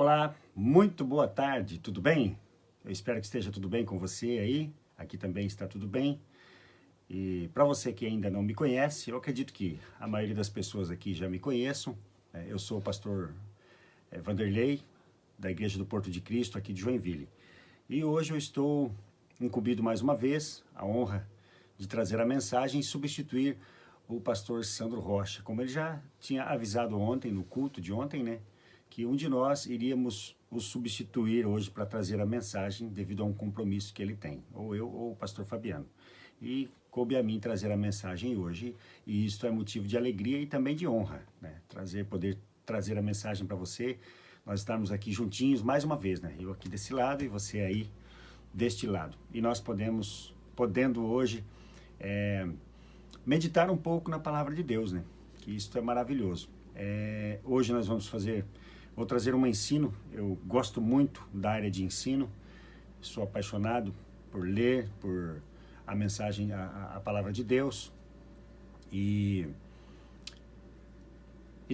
Olá, muito boa tarde, tudo bem? Eu espero que esteja tudo bem com você aí, aqui também está tudo bem. E para você que ainda não me conhece, eu acredito que a maioria das pessoas aqui já me conheçam. Eu sou o pastor Vanderlei, da Igreja do Porto de Cristo, aqui de Joinville. E hoje eu estou incumbido mais uma vez, a honra de trazer a mensagem e substituir o pastor Sandro Rocha. Como ele já tinha avisado ontem, no culto de ontem, né? Que um de nós iríamos o substituir hoje para trazer a mensagem devido a um compromisso que ele tem, ou eu ou o pastor Fabiano. E coube a mim trazer a mensagem hoje, e isto é motivo de alegria e também de honra, né? Poder trazer a mensagem para você, nós estamos aqui juntinhos mais uma vez, né? Eu aqui desse lado e você aí deste lado. E nós podendo hoje meditar um pouco na palavra de Deus, né? Que isto é maravilhoso. Hoje nós vou trazer um ensino. Eu gosto muito da área de ensino, sou apaixonado por ler, por a mensagem, a palavra de Deus e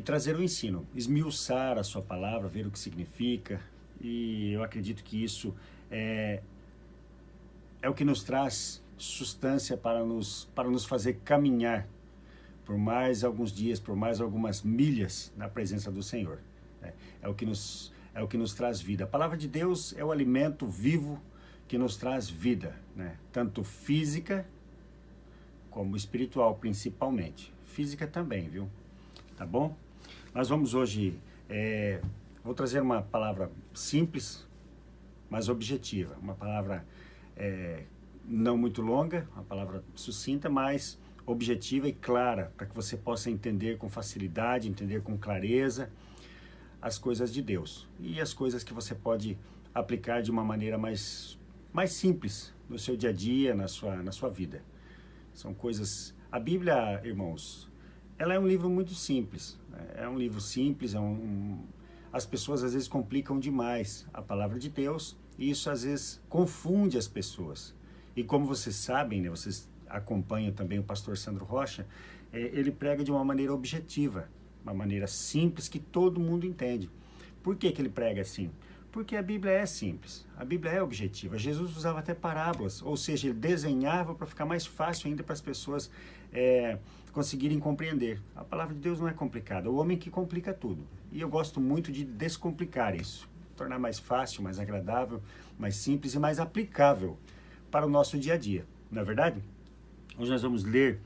trazer o ensino, esmiuçar a sua palavra, ver o que significa, e eu acredito que isso é o que nos traz substância para nos fazer caminhar por mais alguns dias, por mais algumas milhas na presença do Senhor. É o que nos traz vida. A palavra de Deus é o alimento vivo que nos traz vida, né? Tanto física como espiritual, principalmente. Física também, viu? Tá bom? Nós vamos hoje, vou trazer uma palavra simples, mas objetiva. Uma palavra não muito longa, uma palavra sucinta, mas objetiva e clara, para que você possa entender com facilidade, entender com clareza as coisas de Deus e as coisas que você pode aplicar de uma maneira mais simples no seu dia a dia, na sua vida. São coisas... A Bíblia, irmãos, ela é um livro muito simples, né? É um livro simples, as pessoas às vezes complicam demais a palavra de Deus e isso às vezes confunde as pessoas. E como vocês sabem, né, vocês acompanham também o pastor Sandro Rocha, ele prega de uma maneira objetiva, uma maneira simples que todo mundo entende. Por que ele prega assim? Porque a Bíblia é simples, a Bíblia é objetiva. Jesus usava até parábolas, ou seja, ele desenhava para ficar mais fácil ainda para as pessoas conseguirem compreender. A palavra de Deus não é complicada, o homem que complica tudo. E eu gosto muito de descomplicar isso, tornar mais fácil, mais agradável, mais simples e mais aplicável para o nosso dia a dia. Não é verdade? Hoje nós vamos ler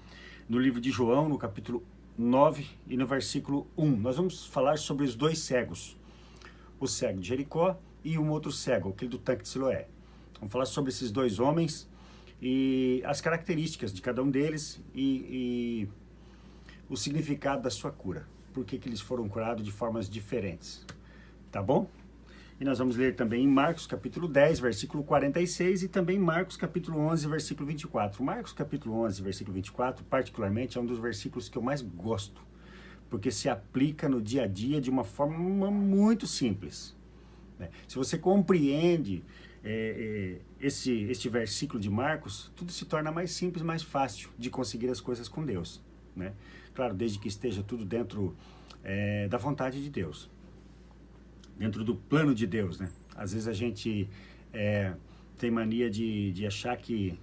no livro de João, no capítulo 9 e no versículo 1. Nós vamos falar sobre os dois cegos, o cego de Jericó e um outro cego, aquele do tanque de Siloé. Vamos falar sobre esses dois homens e as características de cada um deles e o significado da sua cura. Por que eles foram curados de formas diferentes. Tá bom? E nós vamos ler também em Marcos capítulo 10, versículo 46 e também Marcos capítulo 11, versículo 24. Marcos capítulo 11, versículo 24, particularmente, é um dos versículos que eu mais gosto, porque se aplica no dia a dia de uma forma muito simples, né? Se você compreende este versículo de Marcos, tudo se torna mais simples, mais fácil de conseguir as coisas com Deus, né? Claro, desde que esteja tudo dentro da vontade de Deus, dentro do plano de Deus, né? Às vezes a gente tem mania de achar que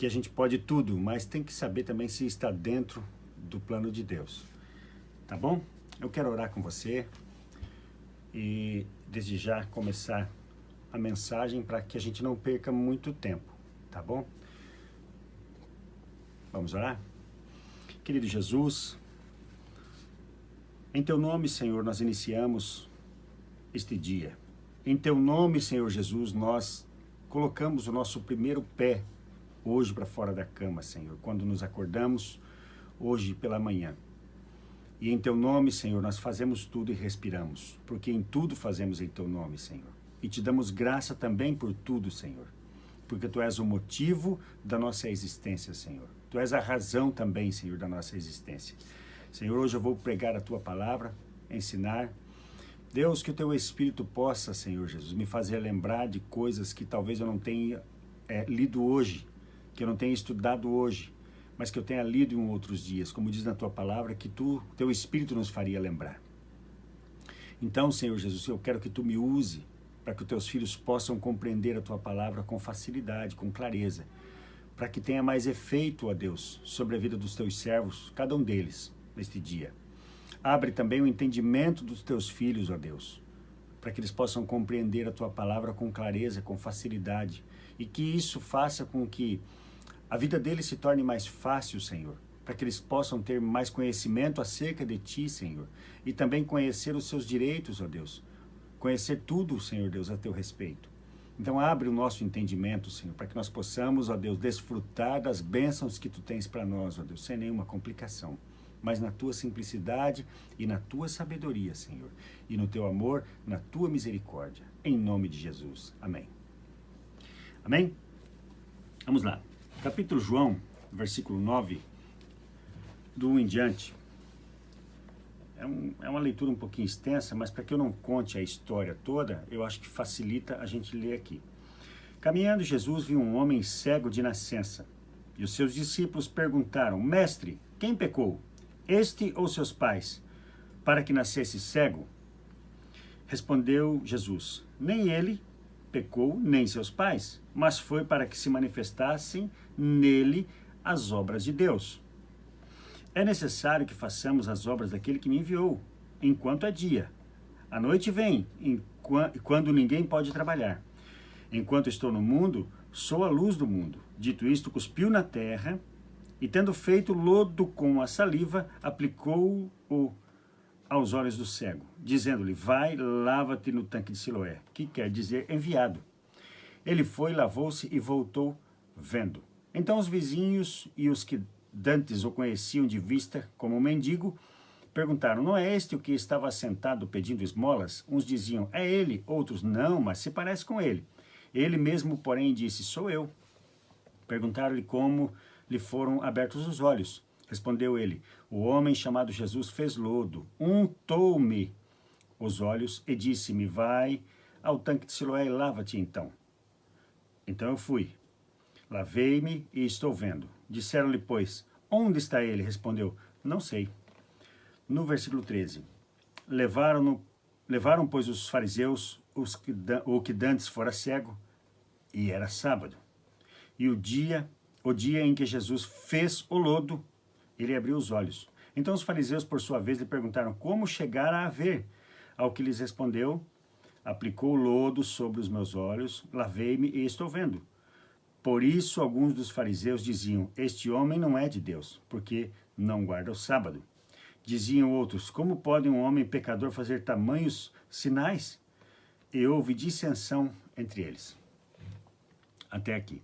a gente pode tudo, mas tem que saber também se está dentro do plano de Deus. Tá bom? Eu quero orar com você e desde já começar a mensagem para que a gente não perca muito tempo, tá bom? Vamos orar? Querido Jesus, em Teu nome, Senhor, nós iniciamos este dia. Em Teu nome, Senhor Jesus, nós colocamos o nosso primeiro pé hoje para fora da cama, Senhor, quando nos acordamos hoje pela manhã. E em Teu nome, Senhor, nós fazemos tudo e respiramos, porque em tudo fazemos em Teu nome, Senhor. E Te damos graça também por tudo, Senhor, porque Tu és o motivo da nossa existência, Senhor. Tu és a razão também, Senhor, da nossa existência. Senhor, hoje eu vou pregar a Tua palavra, ensinar. Deus, que o Teu Espírito possa, Senhor Jesus, me fazer lembrar de coisas que talvez eu não tenha lido hoje, que eu não tenha estudado hoje, mas que eu tenha lido em outros dias, como diz na Tua palavra, que Teu Espírito nos faria lembrar. Então, Senhor Jesus, eu quero que tu me use para que os teus filhos possam compreender a tua palavra com facilidade, com clareza, para que tenha mais efeito, ó Deus, sobre a vida dos teus servos, cada um deles, neste dia. Abre também o entendimento dos teus filhos, ó Deus, para que eles possam compreender a tua palavra com clareza, com facilidade, e que isso faça com que a vida deles se torne mais fácil, Senhor, para que eles possam ter mais conhecimento acerca de ti, Senhor, e também conhecer os seus direitos, ó Deus, conhecer tudo, Senhor Deus, a teu respeito. Então abre o nosso entendimento, Senhor, para que nós possamos, ó Deus, desfrutar das bênçãos que tu tens para nós, ó Deus, sem nenhuma complicação, mas na tua simplicidade e na tua sabedoria, Senhor, e no teu amor, na tua misericórdia, em nome de Jesus. Amém. Amém? Vamos lá. Capítulo João, versículo 9, do 1 em diante. É uma leitura um pouquinho extensa, mas para que eu não conte a história toda, eu acho que facilita a gente ler aqui. Caminhando, Jesus viu um homem cego de nascença, e os seus discípulos perguntaram: Mestre, quem pecou, este ou seus pais, para que nascesse cego? Respondeu Jesus: Nem ele pecou, nem seus pais, mas foi para que se manifestassem nele as obras de Deus. É necessário que façamos as obras daquele que me enviou, enquanto é dia. A noite vem, quando ninguém pode trabalhar. Enquanto estou no mundo, sou a luz do mundo. Dito isto, cuspiu na terra, e tendo feito lodo com a saliva, aplicou-o aos olhos do cego, dizendo-lhe: Vai, lava-te no tanque de Siloé, que quer dizer enviado. Ele foi, lavou-se e voltou vendo. Então os vizinhos e os que dantes o conheciam de vista como um mendigo perguntaram: Não é este o que estava sentado pedindo esmolas? Uns diziam: É ele, outros: Não, mas se parece com ele. Ele mesmo, porém, disse: Sou eu. Perguntaram-lhe como lhe foram abertos os olhos. Respondeu ele: O homem chamado Jesus fez lodo, untou-me os olhos e disse-me: Vai ao tanque de Siloé e lava-te então. Então eu fui, lavei-me e estou vendo. Disseram-lhe, pois: Onde está ele? Respondeu: Não sei. No versículo 13: Levaram, pois, os fariseus o que dantes fora cego, e era sábado. E o dia em que Jesus fez o lodo, ele abriu os olhos. Então os fariseus, por sua vez, lhe perguntaram como chegara a ver. Ao que lhes respondeu: Aplicou o lodo sobre os meus olhos, lavei-me e estou vendo. Por isso alguns dos fariseus diziam: Este homem não é de Deus, porque não guarda o sábado. Diziam outros: Como pode um homem pecador fazer tamanhos sinais? E houve dissensão entre eles. Até aqui.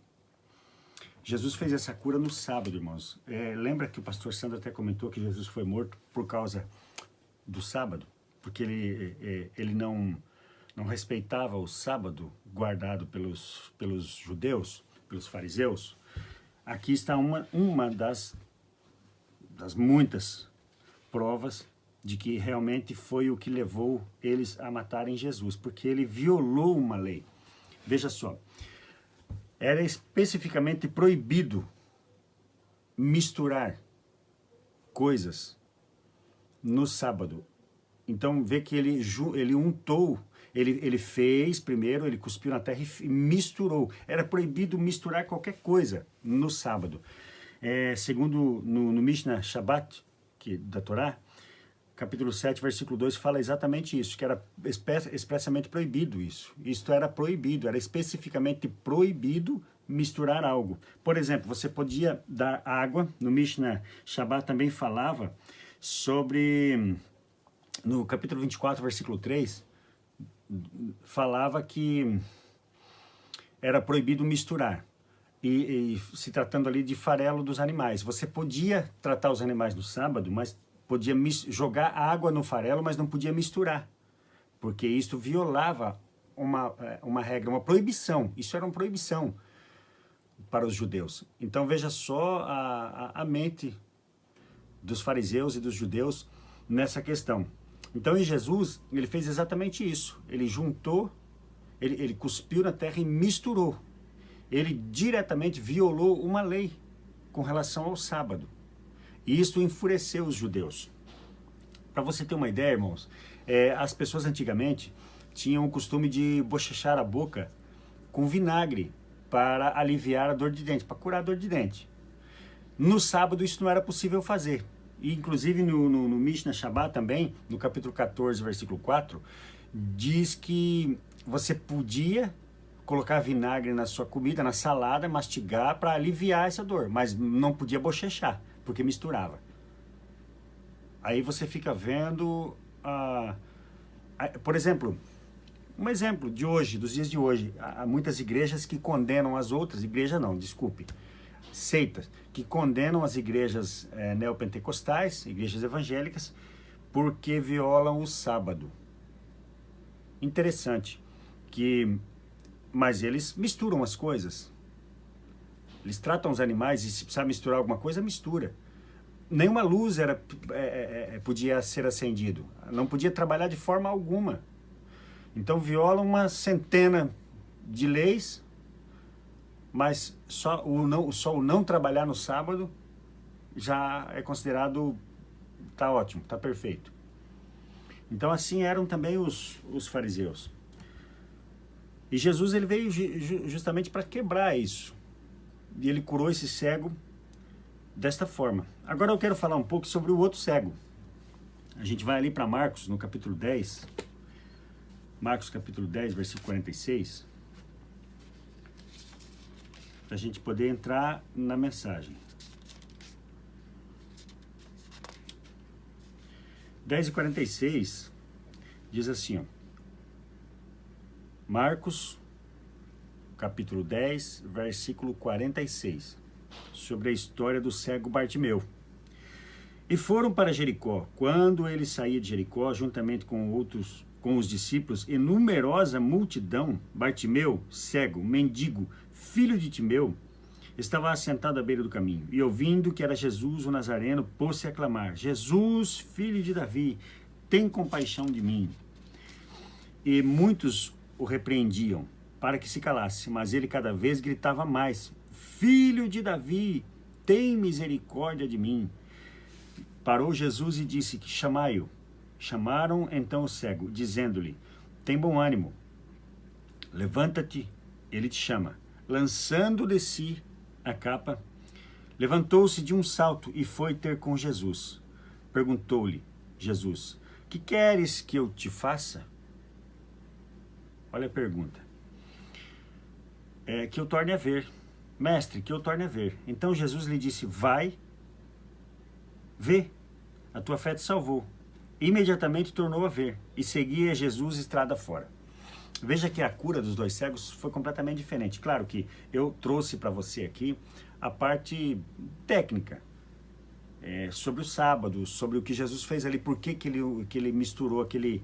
Jesus fez essa cura no sábado, irmãos. Lembra que o pastor Sandro até comentou que Jesus foi morto por causa do sábado? Porque ele não respeitava o sábado guardado pelos judeus, pelos fariseus. Aqui está uma das muitas provas de que realmente foi o que levou eles a matarem Jesus, porque ele violou uma lei. Veja só, era especificamente proibido misturar coisas no sábado. Então vê que ele untou, ele fez primeiro, ele cuspiu na terra e misturou. Era proibido misturar qualquer coisa no sábado. Segundo no Mishnah Shabbat, da Torá, capítulo 7, versículo 2, fala exatamente isso, que era expressamente proibido isso. Isto era proibido, era especificamente proibido misturar algo. Por exemplo, você podia dar água, no Mishnah Shabbat também falava sobre, no capítulo 24, versículo 3, falava que era proibido misturar. E se tratando ali de farelo dos animais. Você podia tratar os animais no sábado, mas podia jogar água no farelo, mas não podia misturar, porque isto violava uma regra, uma proibição. Isso era uma proibição para os judeus. Então veja só a mente dos fariseus e dos judeus nessa questão. Então em Jesus, ele fez exatamente isso. Ele juntou, ele cuspiu na terra e misturou. Ele diretamente violou uma lei com relação ao sábado. E isso enfureceu os judeus. Para você ter uma ideia, irmãos, as pessoas antigamente tinham o costume de bochechar a boca com vinagre para aliviar a dor de dente, para curar a dor de dente. No sábado isso não era possível fazer. E, inclusive no Mishnah Shabbat também, no capítulo 14, versículo 4, diz que você podia colocar vinagre na sua comida, na salada, mastigar para aliviar essa dor, mas não podia bochechar, porque misturava. Aí você fica vendo, por exemplo, um exemplo de hoje, dos dias de hoje, há muitas igrejas que condenam as outras, seitas, que condenam as igrejas neopentecostais, igrejas evangélicas, porque violam o sábado. Interessante, mas eles misturam as coisas. Eles tratam os animais e se precisar misturar alguma coisa, mistura. Nenhuma luz podia ser acendido. Não podia trabalhar de forma alguma. Então violam uma centena de leis, mas só o não trabalhar no sábado já é considerado, tá ótimo, tá perfeito. Então assim eram também os fariseus. E Jesus ele veio justamente para quebrar isso. E ele curou esse cego desta forma. Agora eu quero falar um pouco sobre o outro cego. A gente vai ali para Marcos, no capítulo 10. Marcos capítulo 10, versículo 46. Para a gente poder entrar na mensagem. 10:46 diz assim, ó. Marcos, capítulo 10, versículo 46, sobre a história do cego Bartimeu. E foram para Jericó. Quando ele saía de Jericó, juntamente com os discípulos, e numerosa multidão, Bartimeu, cego, mendigo, filho de Timeu, estava assentado à beira do caminho. E ouvindo que era Jesus o Nazareno, pôs-se a clamar: Jesus, filho de Davi, tem compaixão de mim. E muitos o repreendiam para que se calasse, mas ele cada vez gritava mais: Filho de Davi, tem misericórdia de mim. Parou Jesus e disse que chamai-o. Chamaram então o cego, dizendo-lhe: tem bom ânimo, levanta-te, ele te chama. Lançando de si a capa, levantou-se de um salto e foi ter com Jesus. Perguntou-lhe Jesus: que queres que eu te faça? Olha a pergunta. Que eu torne a ver. Mestre, que eu torne a ver. Então Jesus lhe disse: vai, vê, a tua fé te salvou. Imediatamente tornou a ver e seguia Jesus estrada fora. Veja que a cura dos dois cegos foi completamente diferente. Claro que eu trouxe para você aqui a parte técnica, sobre o sábado, sobre o que Jesus fez ali, por que ele misturou aquele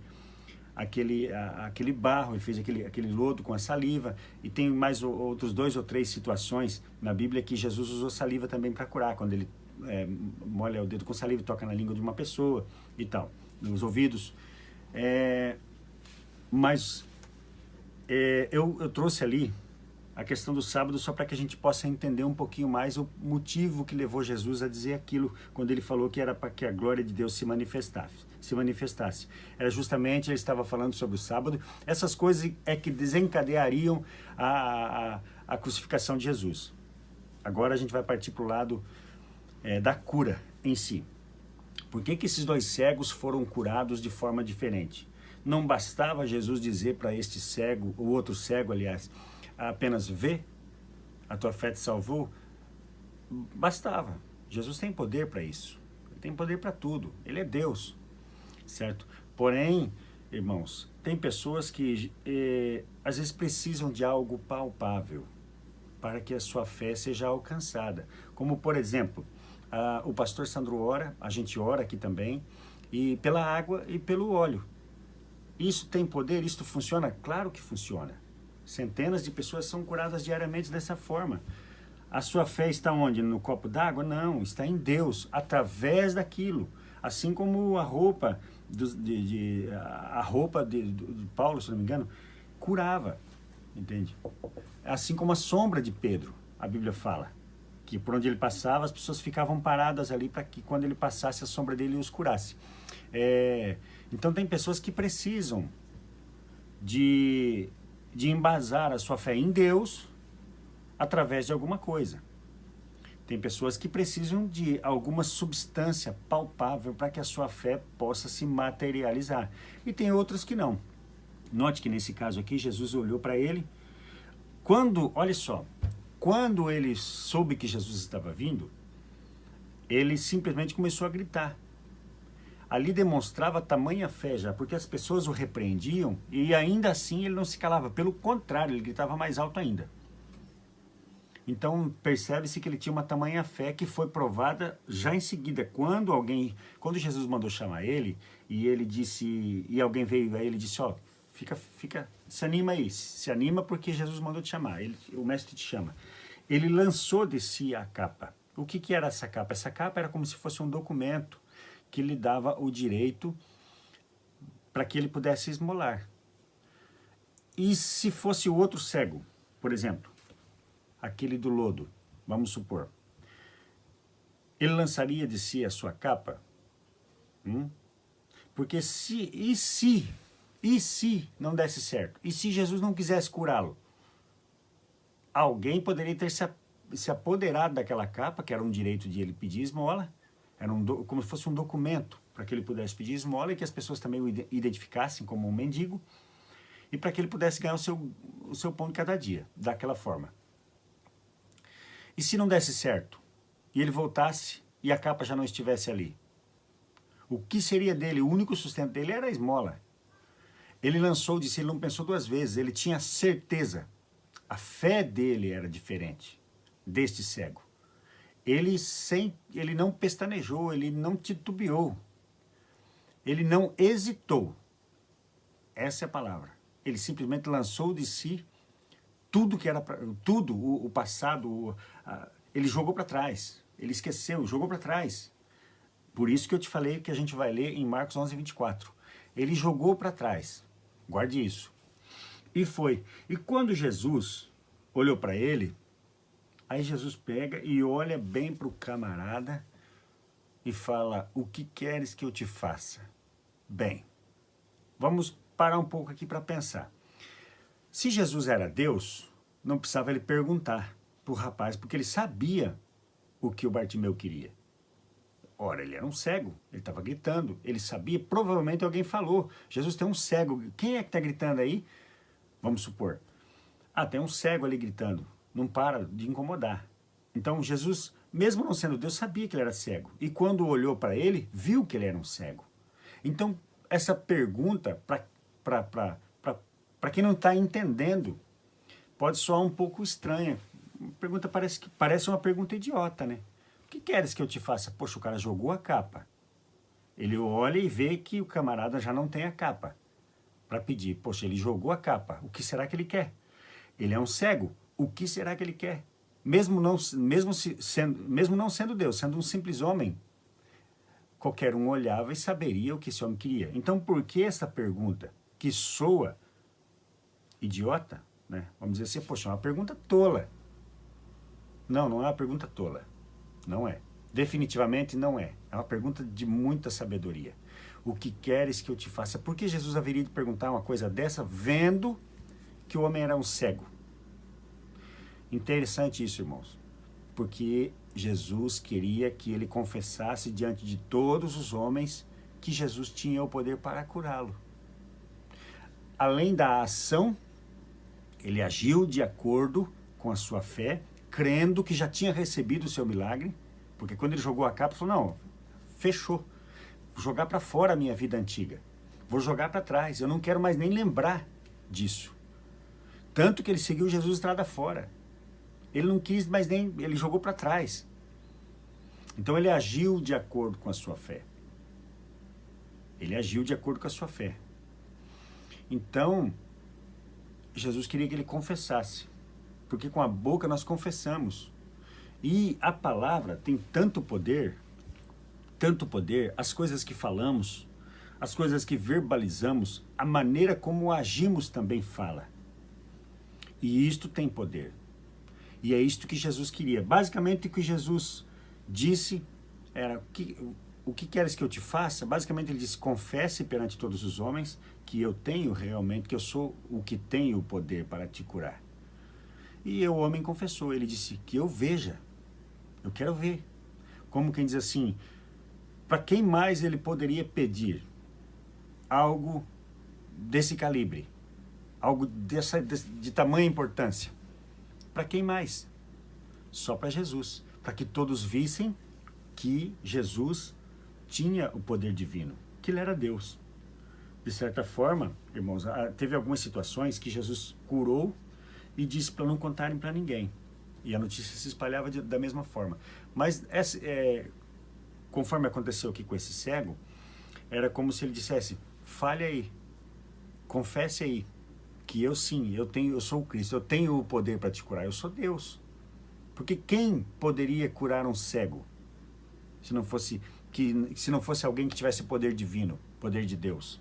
barro, ele fez aquele lodo com a saliva, e tem mais outros 2 ou 3 situações na Bíblia que Jesus usou saliva também para curar, quando ele molha o dedo com saliva e toca na língua de uma pessoa e tal, nos ouvidos. Eu trouxe ali a questão do sábado só para que a gente possa entender um pouquinho mais o motivo que levou Jesus a dizer aquilo, quando ele falou que era para que a glória de Deus se manifestasse. Era justamente, ele estava falando sobre o sábado. Essas coisas que desencadeariam a crucificação de Jesus. Agora a gente vai partir para o lado da cura em si. Por que esses dois cegos foram curados de forma diferente? Não bastava Jesus dizer para este cego, o outro cego, aliás, apenas vê, a tua fé te salvou? Bastava. Jesus tem poder para isso. Ele tem poder para tudo. Ele é Deus, certo? Porém, irmãos, tem pessoas que às vezes precisam de algo palpável para que a sua fé seja alcançada. Como, por exemplo, o pastor Sandro ora, a gente ora aqui também, e pela água e pelo óleo. Isso tem poder? Isso funciona? Claro que funciona. Centenas de pessoas são curadas diariamente dessa forma. A sua fé está onde? No copo d'água? Não, está em Deus, através daquilo. Assim como a roupa de Paulo, se não me engano, curava, entende? Assim como a sombra de Pedro, a Bíblia fala, que por onde ele passava as pessoas ficavam paradas ali para que quando ele passasse a sombra dele os curasse. Então tem pessoas que precisam de embasar a sua fé em Deus através de alguma coisa. Tem pessoas que precisam de alguma substância palpável para que a sua fé possa se materializar. E tem outras que não. Note que nesse caso aqui, Jesus olhou para ele. Olha só, quando ele soube que Jesus estava vindo, ele simplesmente começou a gritar. Ali demonstrava tamanha fé já, porque as pessoas o repreendiam e ainda assim ele não se calava. Pelo contrário, ele gritava mais alto ainda. Então percebe-se que ele tinha uma tamanha fé que foi provada já em seguida. Quando Jesus mandou chamar ele, e alguém veio a ele e disse, ó, se anima aí, se anima porque Jesus mandou te chamar, o mestre te chama. Ele lançou de si a capa. O que era essa capa? Essa capa era como se fosse um documento que lhe dava o direito para que ele pudesse esmolar. E se fosse o outro cego, por exemplo, aquele do lodo, vamos supor, ele lançaria de si a sua capa? Porque se não desse certo? E se Jesus não quisesse curá-lo? Alguém poderia ter se apoderado daquela capa, que era um direito de ele pedir esmola, era como se fosse um documento para que ele pudesse pedir esmola e que as pessoas também o identificassem como um mendigo e para que ele pudesse ganhar o seu pão de cada dia, daquela forma. E se não desse certo, e ele voltasse e a capa já não estivesse ali? O que seria dele? O único sustento dele era a esmola. Ele lançou de si, ele não pensou duas vezes, ele tinha certeza. A fé dele era diferente deste cego. Ele não pestanejou, ele não titubeou. Ele não hesitou. Essa é a palavra. Ele simplesmente lançou de si tudo que era o passado, ele jogou para trás. Ele esqueceu, jogou para trás. Por isso que eu te falei que a gente vai ler em Marcos 11, 24. Ele jogou para trás. Guarde isso. E foi. E quando Jesus olhou para ele, aí Jesus pega e olha bem para o camarada e fala, o que queres que eu te faça? Bem, vamos parar um pouco aqui para pensar. Se Jesus era Deus, não precisava ele perguntar para o rapaz, porque ele sabia o que o Bartimeu queria. Ora, ele era um cego, ele estava gritando, ele sabia, provavelmente alguém falou, Jesus tem um cego, quem é que está gritando aí? Vamos supor, tem um cego ali gritando, não para de incomodar. Então Jesus, mesmo não sendo Deus, sabia que ele era cego, e quando olhou para ele, viu que ele era um cego. Então, essa pergunta, para quem não está entendendo, pode soar um pouco estranha. A pergunta parece uma pergunta idiota, né? O que queres que eu te faça? Poxa, o cara jogou a capa. Ele olha e vê que o camarada já não tem a capa para pedir. Poxa, ele jogou a capa. O que será que ele quer? Ele é um cego. O que será que ele quer? Mesmo não sendo Deus, sendo um simples homem, qualquer um olhava e saberia o que esse homem queria. Então, por que essa pergunta que soa idiota, né? Vamos dizer assim, poxa, é uma pergunta tola. Não, não é uma pergunta tola. Não é. Definitivamente não é. É uma pergunta de muita sabedoria. O que queres que eu te faça? Por que Jesus haveria de perguntar uma coisa dessa, vendo que o homem era um cego? Interessante isso, irmãos. Porque Jesus queria que ele confessasse diante de todos os homens que Jesus tinha o poder para curá-lo. Além da ação, ele agiu de acordo com a sua fé, crendo que já tinha recebido o seu milagre, porque quando ele jogou a capa, ele falou, não, fechou, vou jogar para fora a minha vida antiga, vou jogar para trás, eu não quero mais nem lembrar disso. Tanto que ele seguiu Jesus estrada fora, ele não quis mais nem, ele jogou para trás. Então ele agiu de acordo com a sua fé. Ele agiu de acordo com a sua fé. Então, Jesus queria que ele confessasse, porque com a boca nós confessamos. E a palavra tem tanto poder, as coisas que falamos, as coisas que verbalizamos, a maneira como agimos também fala. E isto tem poder. E é isto que Jesus queria. Basicamente, o que Jesus disse era: o que queres que eu te faça? Basicamente, ele disse: confesse perante todos os homens que eu tenho realmente, que eu sou o que tem o poder para te curar. E o homem confessou. Ele disse: que eu veja. Eu quero ver. Como quem diz assim: para quem mais ele poderia pedir algo desse calibre? Algo de tamanha importância? Para quem mais? Só para Jesus. Para que todos vissem que Jesus tinha o poder divino, que ele era Deus. De certa forma, irmãos, teve algumas situações que Jesus curou e disse para não contarem para ninguém. E a notícia se espalhava da mesma forma. Mas, conforme aconteceu aqui com esse cego, era como se ele dissesse: fale aí, confesse aí, que eu sim, eu sou o Cristo, eu tenho o poder para te curar, eu sou Deus. Porque quem poderia curar um cego se não fosse alguém que tivesse poder divino, poder de Deus?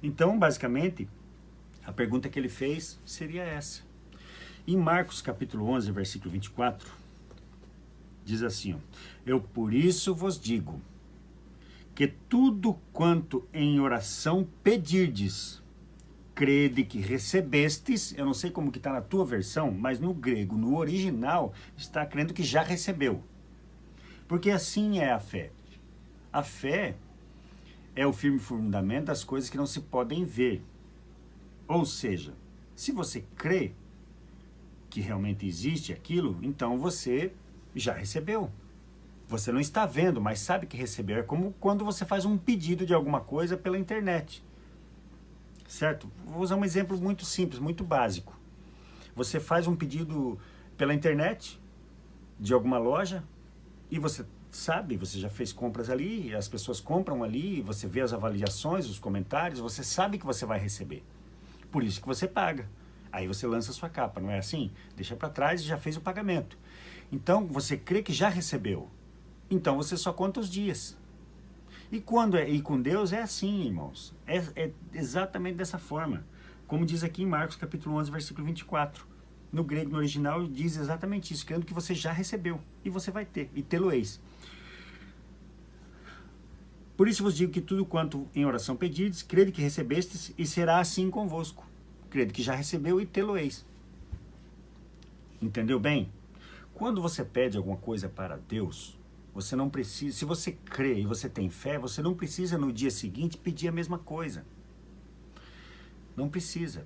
Então, basicamente, a pergunta que ele fez seria essa. Em Marcos capítulo 11, versículo 24, diz assim: eu por isso vos digo, que tudo quanto em oração pedirdes, crede que recebestes. Eu não sei como que está na tua versão, mas no grego, no original, está crendo que já recebeu. Porque assim é a fé. A fé é o firme fundamento das coisas que não se podem ver. Ou seja, se você crê que realmente existe aquilo, então você já recebeu. Você não está vendo, mas sabe que recebeu. É como quando você faz um pedido de alguma coisa pela internet. Certo? Vou usar um exemplo muito simples, muito básico. Você faz um pedido pela internet de alguma loja e você sabe, você já fez compras ali, as pessoas compram ali, você vê as avaliações, os comentários, você sabe que você vai receber. Por isso que você paga. Aí você lança a sua capa, não é assim? Deixa para trás e já fez o pagamento. Então, você crê que já recebeu. Então, você só conta os dias. E com Deus é assim, irmãos. É exatamente dessa forma. Como diz aqui em Marcos capítulo 11, versículo 24. No grego, no original, diz exatamente isso, crendo que você já recebeu. E você vai ter, e tê-lo-eis. Por isso vos digo que tudo quanto em oração pedirdes, crede que recebestes, e será assim convosco. Crede que já recebeu e tê-lo-eis. Entendeu bem? Quando você pede alguma coisa para Deus, você não precisa, se você crê e você tem fé, você não precisa no dia seguinte pedir a mesma coisa. Não precisa.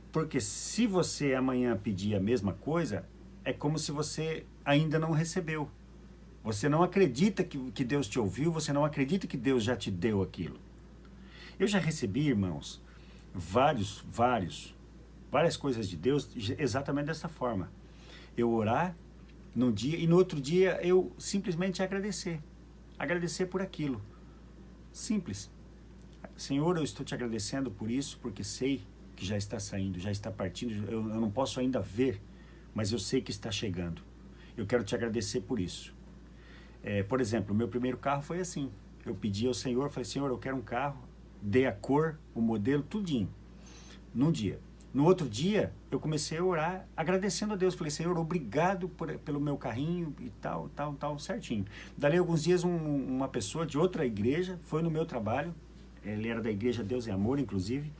Porque se você amanhã pedir a mesma coisa, é como se você ainda não recebeu. Você não acredita que Deus te ouviu, você não acredita que Deus já te deu aquilo. Eu já recebi, irmãos, várias coisas de Deus exatamente dessa forma. Eu orar num dia e no outro dia eu simplesmente agradecer. Agradecer por aquilo. Simples. Senhor, eu estou te agradecendo por isso, porque sei que já está saindo, já está partindo. Eu não posso ainda ver, mas eu sei que está chegando. Eu quero te agradecer por isso. Por exemplo, o meu primeiro carro foi assim. Eu pedi ao Senhor, falei: Senhor, eu quero um carro. Dei a cor, o modelo, tudinho. Num dia. No outro dia, eu comecei a orar, agradecendo a Deus. Falei: Senhor, obrigado pelo meu carrinho e tal, certinho. Dali alguns dias, uma pessoa de outra igreja foi no meu trabalho. Ele era da igreja Deus e Amor, inclusive.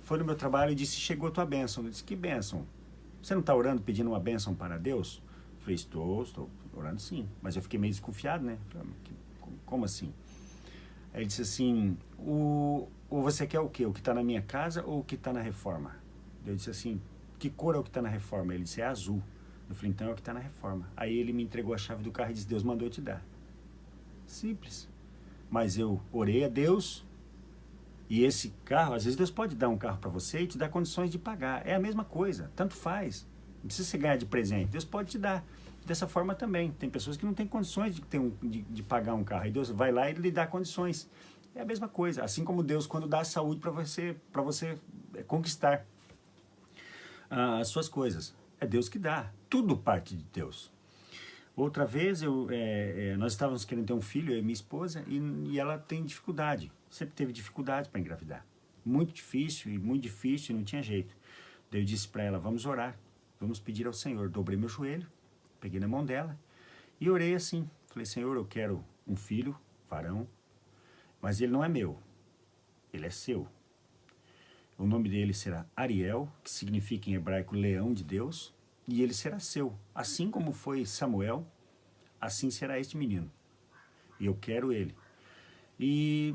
Foi no meu trabalho e disse: chegou a tua bênção. Eu disse: que bênção? Você não está orando, pedindo uma bênção para Deus? Eu falei: estou orando sim. Mas eu fiquei meio desconfiado, né? Falei: como assim? Aí ele disse assim: ou você quer o quê? O que está na minha casa ou o que está na reforma? Eu disse assim: que cor é o que está na reforma? Ele disse: é azul. Eu falei: então é o que está na reforma. Aí ele me entregou a chave do carro e disse: Deus mandou eu te dar. Simples. Mas eu orei a Deus, e esse carro, às vezes Deus pode dar um carro para você e te dar condições de pagar. É a mesma coisa, tanto faz. Não precisa você ganhar de presente, Deus pode te dar. Dessa forma também, tem pessoas que não têm condições de pagar um carro, e Deus vai lá e lhe dá condições. É a mesma coisa, assim como Deus quando dá saúde para você conquistar as suas coisas. É Deus que dá, tudo parte de Deus. Outra vez, nós estávamos querendo ter um filho, eu e minha esposa, e ela tem dificuldade, sempre teve dificuldade para engravidar. Muito difícil, e não tinha jeito. Daí eu disse para ela: vamos orar. vamos pedir ao Senhor. Dobrei meu joelho, peguei na mão dela e orei assim. Falei, Senhor, eu quero um filho, varão, mas ele não é meu, ele é seu. O nome dele será Ariel, que significa em hebraico leão de Deus, e ele será seu. Assim como foi Samuel, assim será este menino. E eu quero ele. E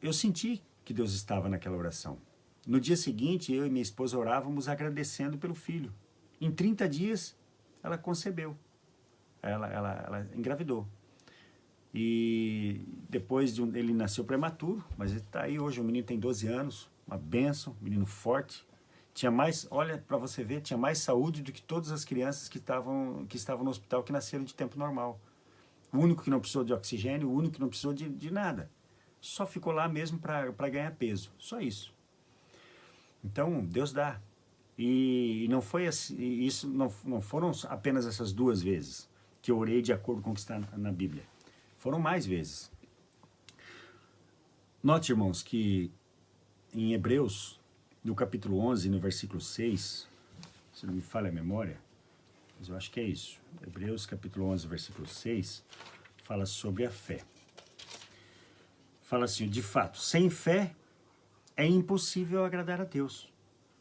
eu senti que Deus estava naquela oração. No dia seguinte, eu e minha esposa orávamos agradecendo pelo filho. Em 30 dias, ela concebeu. Ela engravidou. E depois ele nasceu prematuro, mas ele está aí hoje. O menino tem 12 anos, uma bênção, menino forte. Tinha mais, olha para você ver, tinha mais saúde do que todas as crianças que estavam no hospital, que nasceram de tempo normal. O único que não precisou de oxigênio, o único que não precisou de nada. Só ficou lá mesmo para ganhar peso, só isso. Então, Deus dá. E não foi assim, isso não foram apenas essas 2 vezes que eu orei de acordo com o que está na Bíblia. Foram mais vezes. Note, irmãos, que em Hebreus, no capítulo 11, no versículo 6, se não me falha a memória, mas eu acho que é isso. Hebreus, capítulo 11, versículo 6, fala sobre a fé. Fala assim, de fato, sem fé é impossível agradar a Deus.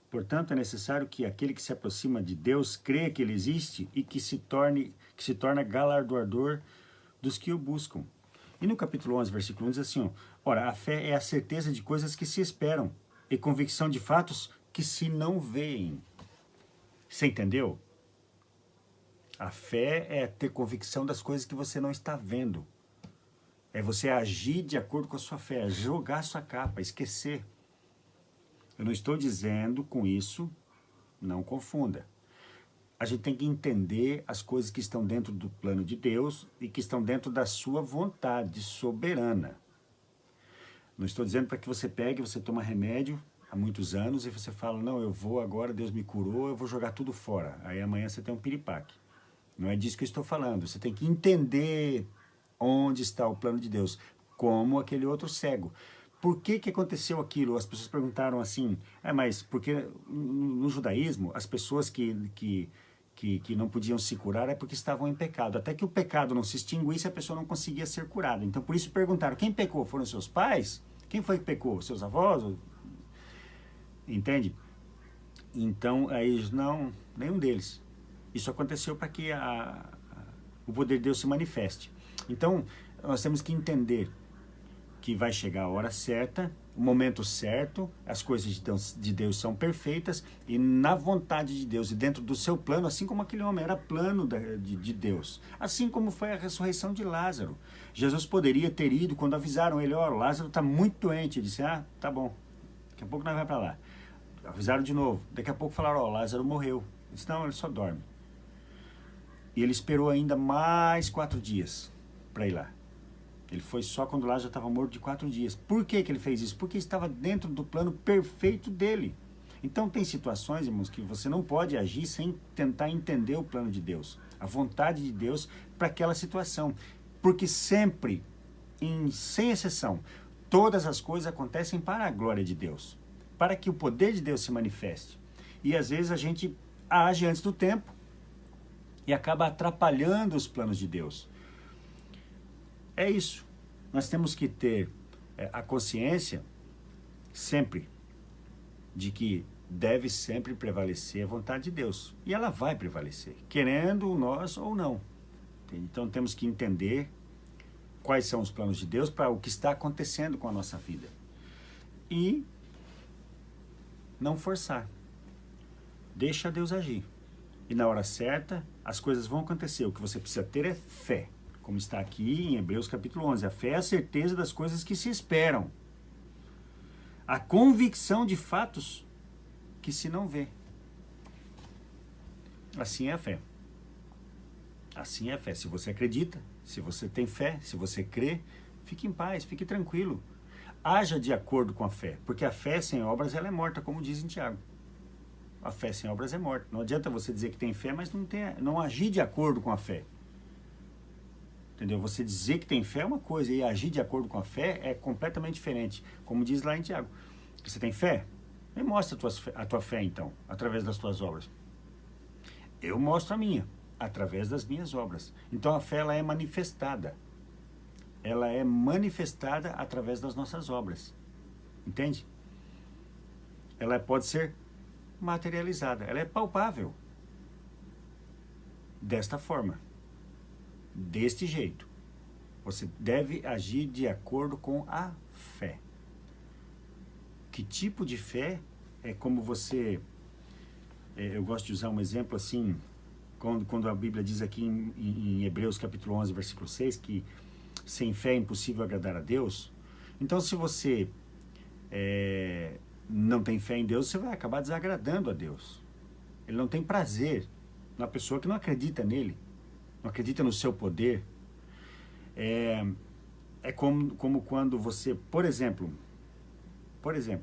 Portanto, é necessário que aquele que se aproxima de Deus creia que Ele existe e que se torna galardoador dos que o buscam. E no capítulo 11, versículo 1, diz assim, ora, a fé é a certeza de coisas que se esperam e convicção de fatos que se não veem. Você entendeu? A fé é ter convicção das coisas que você não está vendo. É você agir de acordo com a sua fé, jogar sua capa, esquecer. Eu não estou dizendo com isso, não confunda. A gente tem que entender as coisas que estão dentro do plano de Deus e que estão dentro da sua vontade soberana. Não estou dizendo para que você pegue, você toma remédio há muitos anos e você fala, não, eu vou agora, Deus me curou, eu vou jogar tudo fora. Aí amanhã você tem um piripaque. Não é disso que eu estou falando. Você tem que entender onde está o plano de Deus, como aquele outro cego. Por que aconteceu aquilo? As pessoas perguntaram assim, mas porque no judaísmo, as pessoas que não podiam se curar é porque estavam em pecado. Até que o pecado não se extinguisse, a pessoa não conseguia ser curada. Então, por isso perguntaram, quem pecou? Foram seus pais? Quem foi que pecou? Seus avós? Entende? Então, aí, não, nenhum deles. Isso aconteceu para que o poder de Deus se manifeste. Então, nós temos que entender que vai chegar a hora certa, o momento certo, as coisas de Deus são perfeitas e na vontade de Deus e dentro do seu plano, assim como aquele homem era plano de Deus, assim como foi a ressurreição de Lázaro. Jesus poderia ter ido quando avisaram ele, Lázaro está muito doente, ele disse, tá bom, daqui a pouco nós vamos para lá. Avisaram de novo, daqui a pouco falaram, Lázaro morreu. Ele disse, não, ele só dorme. E ele esperou ainda mais 4 dias para ir lá. Ele foi só quando Lázaro já estava morto de 4 dias. Por que ele fez isso? Porque estava dentro do plano perfeito dele. Então tem situações, irmãos, que você não pode agir sem tentar entender o plano de Deus, a vontade de Deus para aquela situação. Porque sempre, sem exceção, todas as coisas acontecem para a glória de Deus, para que o poder de Deus se manifeste. E às vezes a gente age antes do tempo e acaba atrapalhando os planos de Deus. É isso. Nós temos que ter a consciência sempre de que deve sempre prevalecer a vontade de Deus. E ela vai prevalecer, querendo nós ou não. Então temos que entender quais são os planos de Deus para o que está acontecendo com a nossa vida. E não forçar. Deixa Deus agir. E na hora certa, as coisas vão acontecer. O que você precisa ter é fé. Como está aqui em Hebreus capítulo 11. A fé é a certeza das coisas que se esperam. A convicção de fatos que se não vê. Assim é a fé. Assim é a fé. Se você acredita, se você tem fé, se você crê, fique em paz, fique tranquilo. Haja de acordo com a fé. Porque a fé sem obras ela é morta, como diz em Tiago. A fé sem obras é morta. Não adianta você dizer que tem fé, mas não agir de acordo com a fé. Entendeu? Você dizer que tem fé é uma coisa e agir de acordo com a fé é completamente diferente. Como diz lá em Tiago. Você tem fé? Me mostra a tua fé então, através das tuas obras. Eu mostro a minha, através das minhas obras. Então a fé ela é manifestada. Ela é manifestada através das nossas obras. Entende? Ela pode ser materializada. Ela é palpável. Desta forma. Deste jeito. Você deve agir de acordo com a fé. Que tipo de fé é como você... eu gosto de usar um exemplo assim, quando a Bíblia diz aqui em Hebreus capítulo 11, versículo 6, que sem fé é impossível agradar a Deus. Então, se você não tem fé em Deus, você vai acabar desagradando a Deus. Ele não tem prazer na pessoa que não acredita nele, não acredita no seu poder. É como quando você, por exemplo,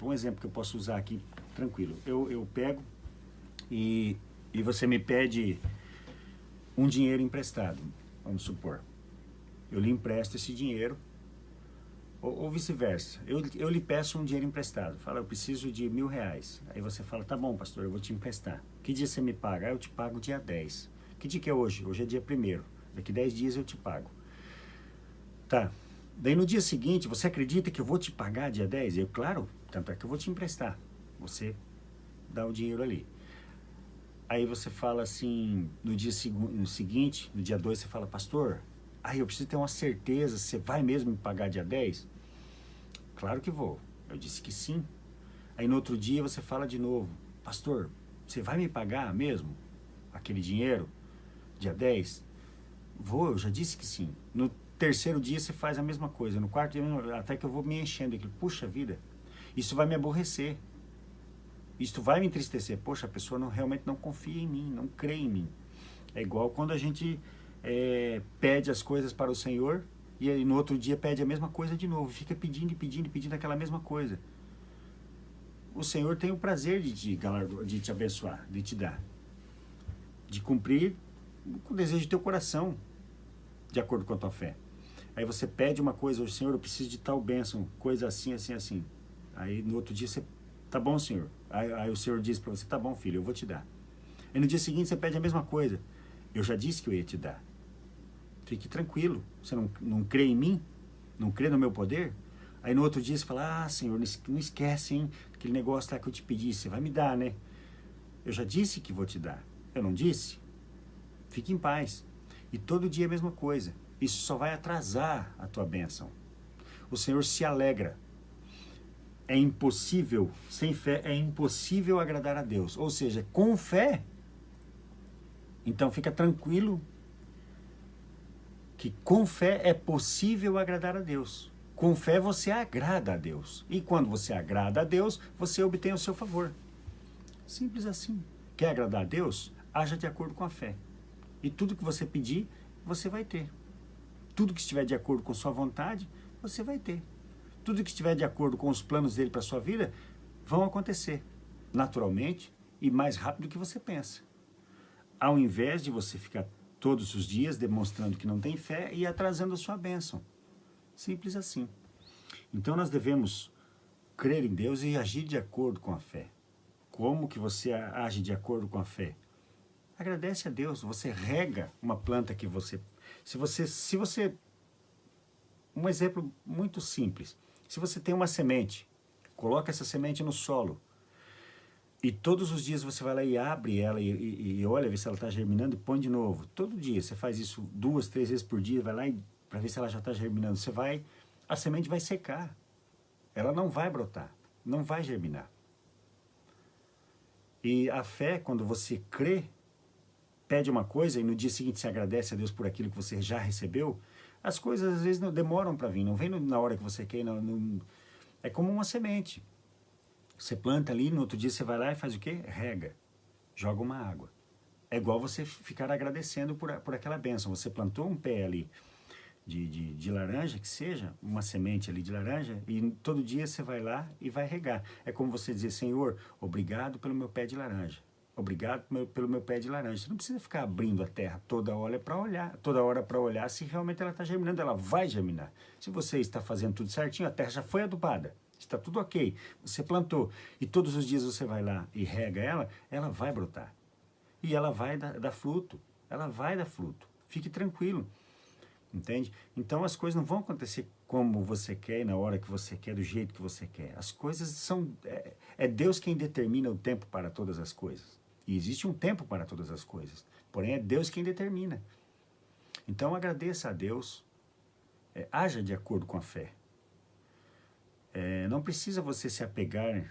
um exemplo que eu posso usar aqui, tranquilo. Eu pego e você me pede um dinheiro emprestado, vamos supor. Eu lhe empresto esse dinheiro, ou vice-versa. Eu lhe peço um dinheiro emprestado. Fala, eu preciso de R$1.000. Aí você fala, tá bom, pastor, eu vou te emprestar. Que dia você me paga? Eu te pago dia 10. Que dia que é hoje? Hoje é dia 1º. Daqui 10 dias eu te pago. Tá. Daí no dia seguinte, você acredita que eu vou te pagar dia 10? Eu, claro, tanto é que eu vou te emprestar. Você dá o dinheiro ali. Aí você fala assim, no seguinte, no dia 2, você fala, pastor, eu preciso ter uma certeza, você vai mesmo me pagar dia 10? Claro que vou. Eu disse que sim. Aí no outro dia você fala de novo, pastor, você vai me pagar mesmo aquele dinheiro dia 10? Vou, eu já disse que sim. No terceiro dia você faz a mesma coisa. No quarto dia, até que eu vou me enchendo aqui. Puxa vida, isso vai me aborrecer. Isso vai me entristecer. Poxa, a pessoa realmente não confia em mim, não crê em mim. É igual quando a gente pede as coisas para o Senhor e aí, no outro dia pede a mesma coisa de novo. Fica pedindo e pedindo e pedindo aquela mesma coisa. O Senhor tem o prazer de te abençoar, de te dar. De cumprir o desejo do teu coração, de acordo com a tua fé. Aí você pede uma coisa, o Senhor, eu preciso de tal bênção, coisa assim, assim, assim. Aí no outro dia você, tá bom, Senhor. Aí o Senhor diz para você, tá bom, filho, eu vou te dar. Aí no dia seguinte você pede a mesma coisa. Eu já disse que eu ia te dar. Fique tranquilo. Você não crê em mim? Não crê no meu poder? Aí no outro dia você fala, Senhor, não esquece, hein? Aquele negócio lá que eu te pedi, você vai me dar, né? Eu já disse que vou te dar. Eu não disse? Fique em paz. E todo dia é a mesma coisa. Isso só vai atrasar a tua bênção. O Senhor se alegra. É impossível, sem fé, é impossível agradar a Deus. Ou seja, com fé, então fica tranquilo que com fé é possível agradar a Deus. Com fé você agrada a Deus. E quando você agrada a Deus, você obtém o seu favor. Simples assim. Quer agradar a Deus? Haja de acordo com a fé. E tudo que você pedir, você vai ter. Tudo que estiver de acordo com sua vontade, você vai ter. Tudo que estiver de acordo com os planos dele para a sua vida, vão acontecer. Naturalmente e mais rápido do que você pensa. Ao invés de você ficar todos os dias demonstrando que não tem fé e atrasando a sua bênção. Simples assim. Então nós devemos crer em Deus e agir de acordo com a fé. Como que você age de acordo com a fé? Agradece a Deus. Você rega uma planta que você... Se você... Um exemplo muito simples. Se você tem uma semente, coloca essa semente no solo e todos os dias você vai lá e abre ela e olha, vê se ela está germinando e põe de novo. Todo dia, você faz isso 2, 3 vezes por dia, vai lá para ver se ela já está germinando. A semente vai secar. Ela não vai brotar, não vai germinar. E a fé, quando você crê, pede uma coisa e no dia seguinte você agradece a Deus por aquilo que você já recebeu, as coisas às vezes não demoram para vir, não vem na hora que você quer, é como uma semente. Você planta ali, no outro dia você vai lá e faz o quê? Rega, joga uma água. É igual você ficar agradecendo por aquela bênção. Você plantou um pé ali de laranja, que seja, uma semente ali de laranja, e todo dia você vai lá e vai regar. É como você dizer, Senhor, obrigado pelo meu pé de laranja. Obrigado pelo meu pé de laranja. Você não precisa ficar abrindo a terra toda hora para olhar se realmente ela está germinando. Ela vai germinar. Se você está fazendo tudo certinho, a terra já foi adubada. Está tudo ok. Você plantou. E todos os dias você vai lá e rega ela, ela vai brotar. e ela vai dar fruto. Ela vai dar fruto. Fique tranquilo. Entende? Então as coisas não vão acontecer como você quer e na hora que você quer, do jeito que você quer. As coisas são... É Deus quem determina o tempo para todas as coisas. E existe um tempo para todas as coisas. Porém, é Deus quem determina. Então agradeça a Deus. Haja de acordo com a fé. Não precisa você se apegar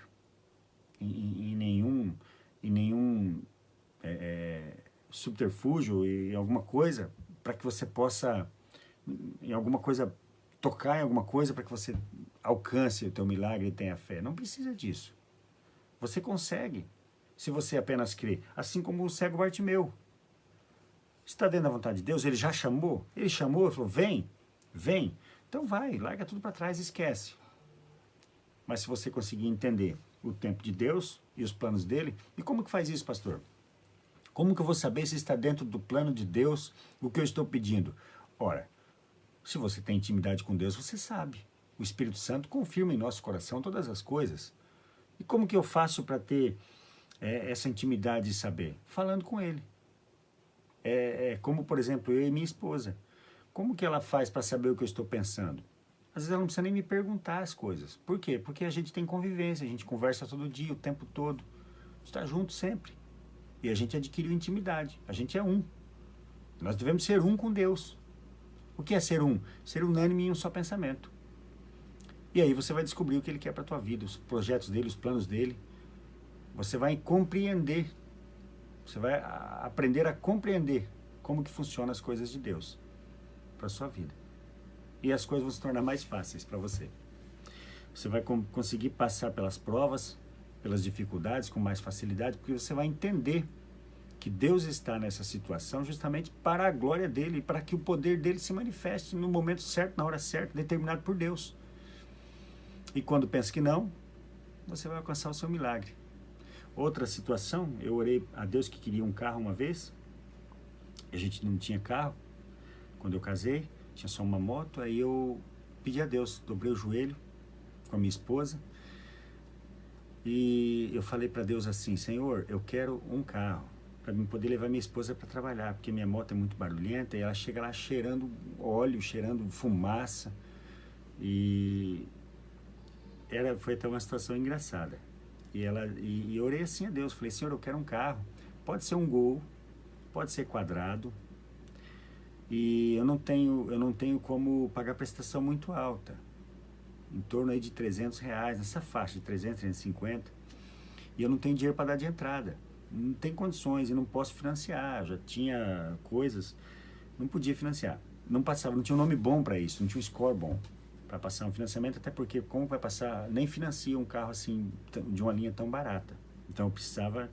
em nenhum subterfúgio, em alguma coisa, para que você possa, em alguma coisa, tocar em alguma coisa para que você alcance o teu milagre e tenha fé. Não precisa disso. Você consegue, se você apenas crê. Assim como o cego Bartimeu. Está dentro da vontade de Deus, ele já chamou. Ele chamou, ele falou, vem, vem. Então vai, larga tudo para trás e esquece. Mas se você conseguir entender o tempo de Deus e os planos dele, e como que faz isso, pastor? Como que eu vou saber se está dentro do plano de Deus o que eu estou pedindo? Ora, se você tem intimidade com Deus, você sabe. O Espírito Santo confirma em nosso coração todas as coisas. E como que eu faço para ter essa intimidade de saber? Falando com Ele. Como, por exemplo, eu e minha esposa. Como que ela faz para saber o que eu estou pensando? Às vezes ela não precisa nem me perguntar as coisas. Por quê? Porque a gente tem convivência, a gente conversa todo dia, o tempo todo. Está junto sempre. E a gente adquiriu intimidade. A gente é um. Nós devemos ser um com Deus. O que é ser um? Ser unânime em um só pensamento. E aí você vai descobrir o que Ele quer para a tua vida, os projetos dele, os planos dele. Você vai compreender. Você vai aprender a compreender como que funcionam as coisas de Deus para a sua vida. E as coisas vão se tornar mais fáceis para você. Você vai conseguir passar pelas provas, pelas dificuldades com mais facilidade, porque você vai entender que Deus está nessa situação justamente para a glória dele, para que o poder dele se manifeste no momento certo, na hora certa, determinado por Deus. E quando pensa que não, você vai alcançar o seu milagre. Outra situação, eu orei a Deus que queria um carro uma vez, a gente não tinha carro, quando eu casei, tinha só uma moto, aí eu pedi a Deus, dobrei o joelho com a minha esposa, e eu falei para Deus assim, Senhor, eu quero um carro, para mim poder levar minha esposa para trabalhar, porque minha moto é muito barulhenta, e ela chega lá cheirando óleo, cheirando fumaça, e foi até uma situação engraçada. E eu orei assim a Deus, falei, Senhor, eu quero um carro, pode ser um Gol, pode ser quadrado, e eu não tenho como pagar prestação muito alta, em torno aí de R$300, nessa faixa de 300, 350, e eu não tenho dinheiro para dar de entrada, não tem condições e não posso financiar, já tinha coisas, não podia financiar, não tinha um nome bom para isso, não tinha um score bom para passar um financiamento, até porque como vai passar, nem financia um carro assim, de uma linha tão barata, então eu precisava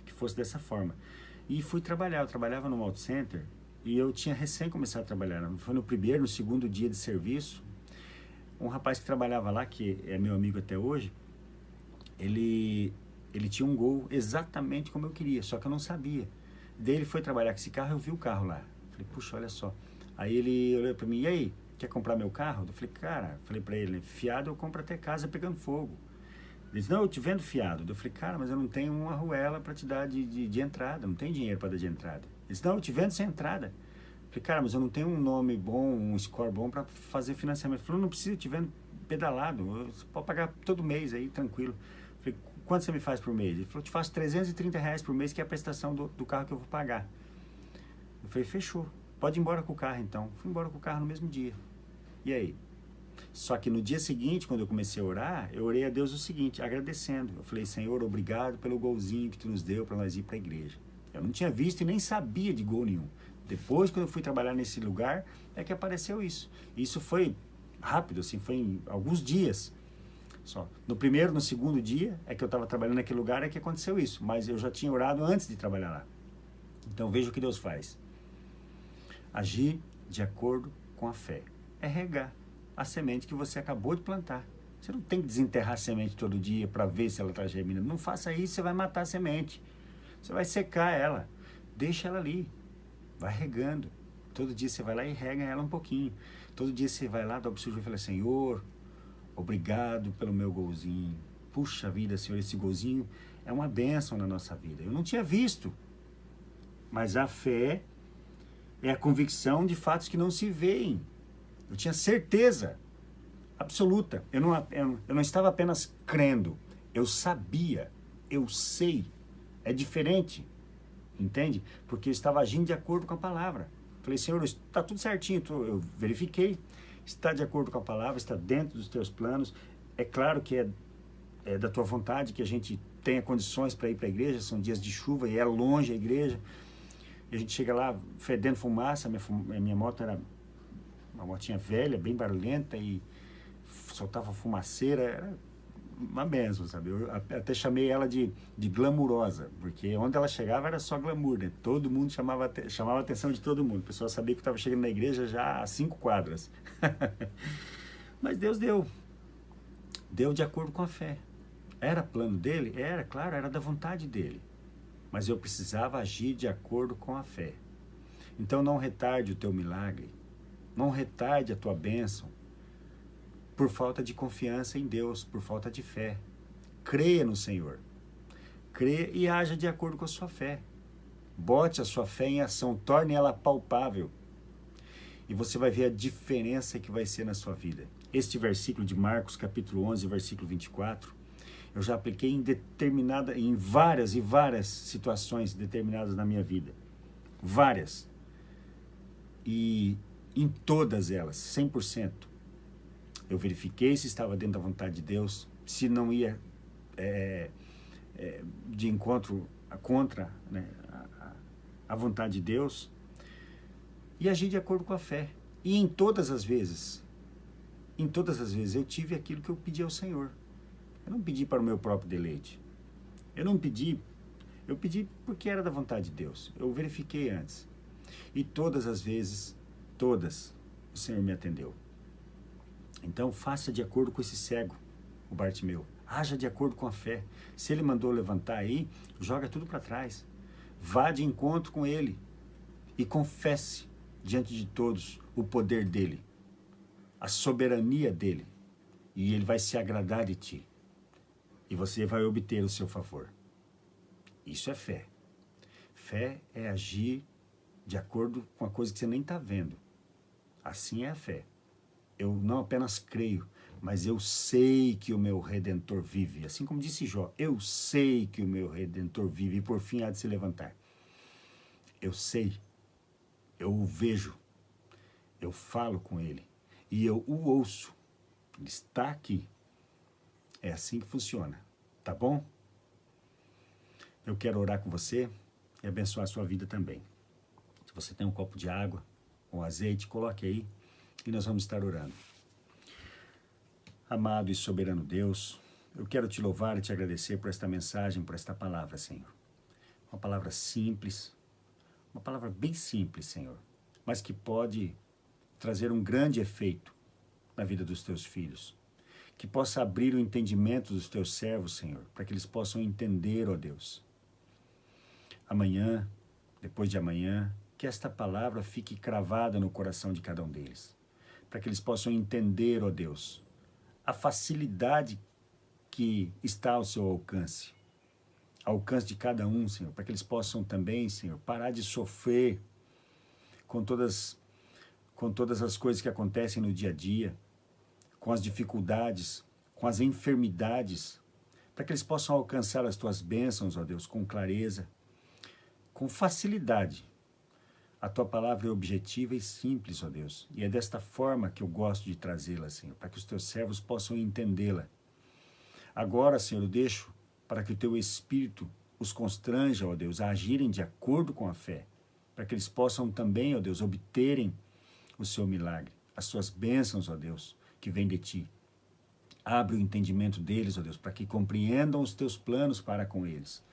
que fosse dessa forma. E fui trabalhar, eu trabalhava no auto center, e eu tinha recém começado a trabalhar, foi no primeiro, no segundo dia de serviço, um rapaz que trabalhava lá, que é meu amigo até hoje, ele tinha um Gol exatamente como eu queria, só que eu não sabia. Daí ele foi trabalhar com esse carro, eu vi o carro lá, falei, puxa, olha só. Aí ele olhou para mim, e aí, quer comprar meu carro? Eu falei, cara, falei para ele, fiado eu compro até casa pegando fogo. Ele disse, não, eu te vendo fiado. Eu falei, cara, mas eu não tenho uma arruela para te dar de entrada, não tenho dinheiro para dar de entrada. Ele disse, não, eu te vendo sem entrada. Eu falei, cara, mas eu não tenho um nome bom, um score bom para fazer financiamento. Ele falou, não precisa, eu te vendo pedalado, você pode pagar todo mês aí, tranquilo. Eu falei, quanto você me faz por mês? Ele falou, te faço R$330 por mês, que é a prestação do carro que eu vou pagar. Eu falei, fechou, pode ir embora com o carro então. Fui embora com o carro no mesmo dia. E aí? Só que no dia seguinte, quando eu comecei a orar, eu orei a Deus o seguinte, agradecendo. Eu falei, Senhor, obrigado pelo golzinho que tu nos deu para nós ir para a igreja. Eu não tinha visto e nem sabia de gol nenhum. Depois, quando eu fui trabalhar nesse lugar, é que apareceu isso. Isso foi rápido, assim, foi em alguns dias só. No primeiro, no segundo dia, é que eu estava trabalhando naquele lugar, é que aconteceu isso. Mas eu já tinha orado antes de trabalhar lá. Então, veja o que Deus faz. Agir de acordo com a fé. É regar a semente que você acabou de plantar. Você não tem que desenterrar a semente todo dia para ver se ela está germinando. Não faça isso, você vai matar a semente. Você vai secar ela. Deixa ela ali. Vai regando. Todo dia você vai lá e rega ela um pouquinho. Todo dia você vai lá, dobra o seu joelho e fala, Senhor, obrigado pelo meu golzinho. Puxa vida, Senhor, esse golzinho é uma bênção na nossa vida. Eu não tinha visto. Mas a fé é a convicção de fatos que não se veem. Eu tinha certeza absoluta. Eu não estava apenas crendo. Eu sabia. Eu sei. É diferente. Entende? Porque eu estava agindo de acordo com a palavra. Falei, Senhor, está tudo certinho. Eu verifiquei. Está de acordo com a palavra, está dentro dos teus planos. É claro que é da tua vontade que a gente tenha condições para ir para a igreja. São dias de chuva e é longe a igreja. E a gente chega lá fedendo fumaça. Minha moto era uma motinha velha, bem barulhenta e soltava fumaceira. Era uma benção, sabe? Eu até chamei ela de glamurosa, porque onde ela chegava era só glamour, né? Todo mundo chamava a atenção de todo mundo. O pessoal sabia que eu estava chegando na igreja já a 5 quadras. Mas Deus deu de acordo com a fé. Era plano dele? Era, claro, era da vontade dele. Mas eu precisava agir de acordo com a fé. Então não retarde o teu milagre, não retarde a tua bênção, por falta de confiança em Deus, por falta de fé. Creia no Senhor. Creia e haja de acordo com a sua fé. Bote a sua fé em ação, torne ela palpável. E você vai ver a diferença que vai ser na sua vida. Este versículo de Marcos, capítulo 11, versículo 24, eu já apliquei em várias e várias situações determinadas na minha vida. Várias. E em todas elas, 100%, eu verifiquei se estava dentro da vontade de Deus, se não ia de encontro contra, né, a vontade de Deus, e agi de acordo com a fé. E em todas as vezes eu tive aquilo que eu pedi ao Senhor. Eu não pedi para o meu próprio deleite. Eu pedi porque era da vontade de Deus. Eu verifiquei antes. E todas as vezes, o Senhor me atendeu. Então, faça de acordo com esse cego, o Bartimeu. Haja de acordo com a fé. Se ele mandou levantar aí, joga tudo para trás. Vá de encontro com ele e confesse diante de todos o poder dele, a soberania dele. E ele vai se agradar de ti. E você vai obter o seu favor. Isso é fé. Fé é agir de acordo com a coisa que você nem está vendo. Assim é a fé. Eu não apenas creio, mas eu sei que o meu Redentor vive. Assim como disse Jó, eu sei que o meu Redentor vive e por fim há de se levantar. Eu sei, eu o vejo, eu falo com ele e eu o ouço. Ele está aqui. É assim que funciona, tá bom? Eu quero orar com você e abençoar a sua vida também. Se você tem um copo de água ou azeite, coloque aí e nós vamos estar orando. Amado e soberano Deus, eu quero te louvar e te agradecer por esta mensagem, por esta palavra, Senhor. Uma palavra simples, uma palavra bem simples, Senhor, mas que pode trazer um grande efeito na vida dos teus filhos. Que possa abrir o entendimento dos teus servos, Senhor, para que eles possam entender, ó Deus. Amanhã, depois de amanhã, que esta palavra fique cravada no coração de cada um deles, para que eles possam entender, ó Deus, a facilidade que está ao seu alcance de cada um, Senhor, para que eles possam também, Senhor, parar de sofrer com todas as coisas que acontecem no dia a dia, com as dificuldades, com as enfermidades, para que eles possam alcançar as tuas bênçãos, ó Deus, com clareza, com facilidade. A tua palavra é objetiva e simples, ó Deus, e é desta forma que eu gosto de trazê-la, Senhor, para que os teus servos possam entendê-la. Agora, Senhor, eu deixo para que o teu Espírito os constranja, ó Deus, a agirem de acordo com a fé, para que eles possam também, ó Deus, obterem o seu milagre, as suas bênçãos, ó Deus, que vem de ti. Abre o entendimento deles, ó Deus, para que compreendam os teus planos para com eles,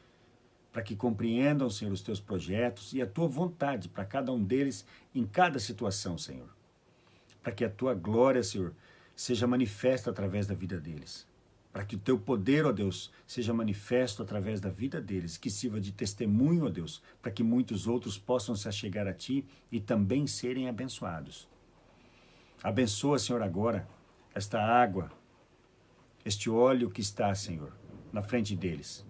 para que compreendam, Senhor, os teus projetos e a tua vontade para cada um deles em cada situação, Senhor. Para que a tua glória, Senhor, seja manifesta através da vida deles. Para que o teu poder, ó Deus, seja manifesto através da vida deles, que sirva de testemunho, ó Deus, para que muitos outros possam se achegar a ti e também serem abençoados. Abençoa, Senhor, agora esta água, este óleo que está, Senhor, na frente deles.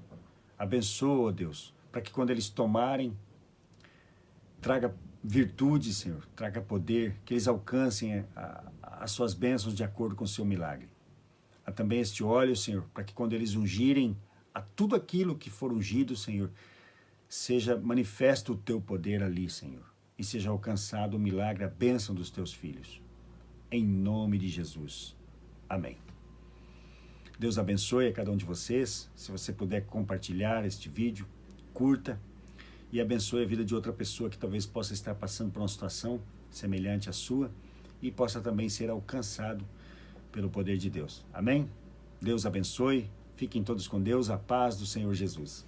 Abençoa, ó Deus, para que quando eles tomarem traga virtude, Senhor, traga poder, que eles alcancem as suas bênçãos de acordo com o seu milagre. Há também este óleo, Senhor, para que quando eles ungirem a tudo aquilo que for ungido, Senhor, seja manifesto o teu poder ali, Senhor, e seja alcançado o milagre, a bênção dos teus filhos. Em nome de Jesus. Amém. Deus abençoe a cada um de vocês. Se você puder compartilhar este vídeo, curta e abençoe a vida de outra pessoa que talvez possa estar passando por uma situação semelhante à sua e possa também ser alcançado pelo poder de Deus. Amém? Deus abençoe. Fiquem todos com Deus. A paz do Senhor Jesus.